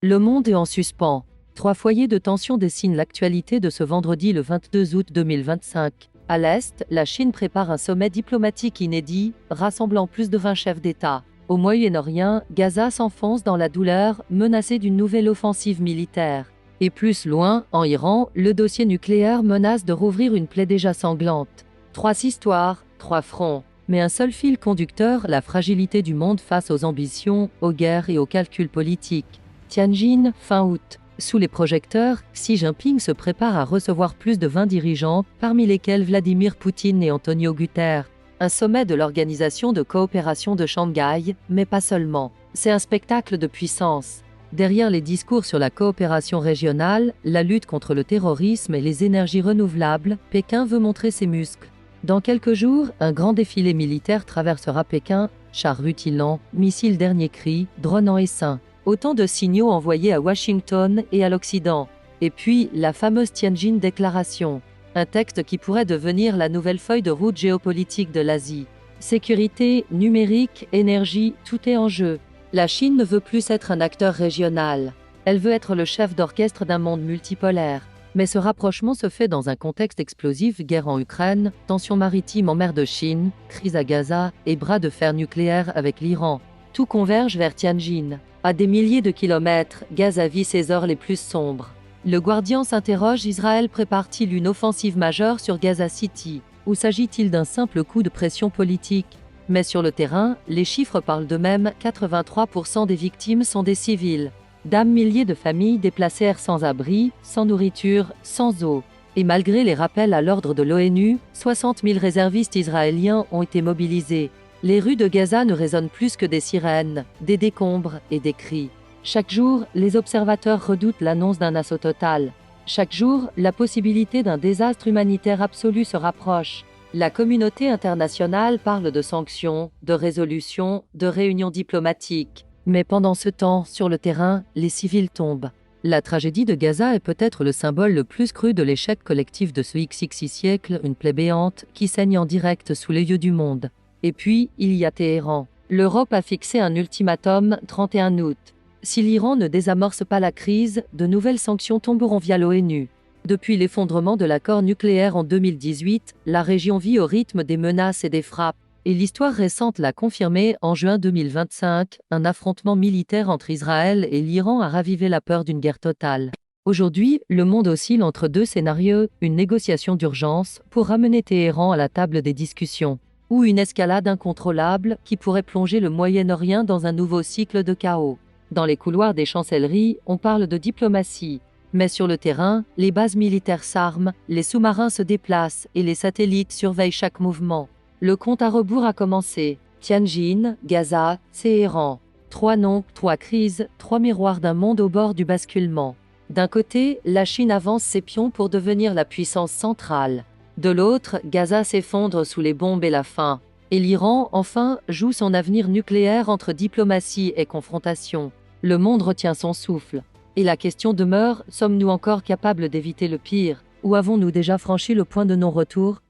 Le monde est en suspens. 3 foyers de tension dessinent l'actualité de ce vendredi le 22 août 2025. À l'Est, la Chine prépare un sommet diplomatique inédit, rassemblant plus de 20 chefs d'État. Au Moyen-Orient, Gaza s'enfonce dans la douleur, menacée d'une nouvelle offensive militaire. Et plus loin, en Iran, le dossier nucléaire menace de rouvrir une plaie déjà sanglante. 3 histoires, 3 fronts. Mais un seul fil conducteur, la fragilité du monde face aux ambitions, aux guerres et aux calculs politiques. Tianjin, fin août. Sous les projecteurs, Xi Jinping se prépare à recevoir plus de 20 dirigeants, parmi lesquels Vladimir Poutine et Antonio Guterres. Un sommet de l'Organisation de coopération de Shanghai, mais pas seulement. C'est un spectacle de puissance. Derrière les discours sur la coopération régionale, la lutte contre le terrorisme et les énergies renouvelables, Pékin veut montrer ses muscles. Dans quelques jours, un grand défilé militaire traversera Pékin, chars rutilants, missiles dernier cri, drones en essaim. Autant de signaux envoyés à Washington et à l'Occident. Et puis, la fameuse Tianjin Déclaration. Un texte qui pourrait devenir la nouvelle feuille de route géopolitique de l'Asie. Sécurité, numérique, énergie, tout est en jeu. La Chine ne veut plus être un acteur régional. Elle veut être le chef d'orchestre d'un monde multipolaire. Mais ce rapprochement se fait dans un contexte explosif, guerre en Ukraine, tensions maritimes en mer de Chine, crise à Gaza et bras de fer nucléaire avec l'Iran. Tout converge vers Tianjin. À des milliers de kilomètres, Gaza vit ses heures les plus sombres. Le Guardian s'interroge: Israël prépare-t-il une offensive majeure sur Gaza City? Ou s'agit-il d'un simple coup de pression politique? Mais sur le terrain, les chiffres parlent d'eux-mêmes, 83% des victimes sont des civils. Milliers de familles déplacées sans abri, sans nourriture, sans eau. Et malgré les rappels à l'ordre de l'ONU, 60 000 réservistes israéliens ont été mobilisés. Les rues de Gaza ne résonnent plus que des sirènes, des décombres et des cris. Chaque jour, les observateurs redoutent l'annonce d'un assaut total. Chaque jour, la possibilité d'un désastre humanitaire absolu se rapproche. La communauté internationale parle de sanctions, de résolutions, de réunions diplomatiques. Mais pendant ce temps, sur le terrain, les civils tombent. La tragédie de Gaza est peut-être le symbole le plus cru de l'échec collectif de ce XXI siècle, une plaie béante qui saigne en direct sous les yeux du monde. Et puis, il y a Téhéran. L'Europe a fixé un ultimatum, 31 août. Si l'Iran ne désamorce pas la crise, de nouvelles sanctions tomberont via l'ONU. Depuis l'effondrement de l'accord nucléaire en 2018, la région vit au rythme des menaces et des frappes. Et l'histoire récente l'a confirmé, en juin 2025, un affrontement militaire entre Israël et l'Iran a ravivé la peur d'une guerre totale. Aujourd'hui, le monde oscille entre 2 scénarios, une négociation d'urgence pour ramener Téhéran à la table des discussions, ou une escalade incontrôlable qui pourrait plonger le Moyen-Orient dans un nouveau cycle de chaos. Dans les couloirs des chancelleries, on parle de diplomatie. Mais sur le terrain, les bases militaires s'arment, les sous-marins se déplacent et les satellites surveillent chaque mouvement. Le compte à rebours a commencé. Tianjin, Gaza, Téhéran. 3 noms, 3 crises, 3 miroirs d'un monde au bord du basculement. D'un côté, la Chine avance ses pions pour devenir la puissance centrale. De l'autre, Gaza s'effondre sous les bombes et la faim. Et l'Iran, enfin, joue son avenir nucléaire entre diplomatie et confrontation. Le monde retient son souffle. Et la question demeure, sommes-nous encore capables d'éviter le pire? Ou avons-nous déjà franchi le point de non-retour?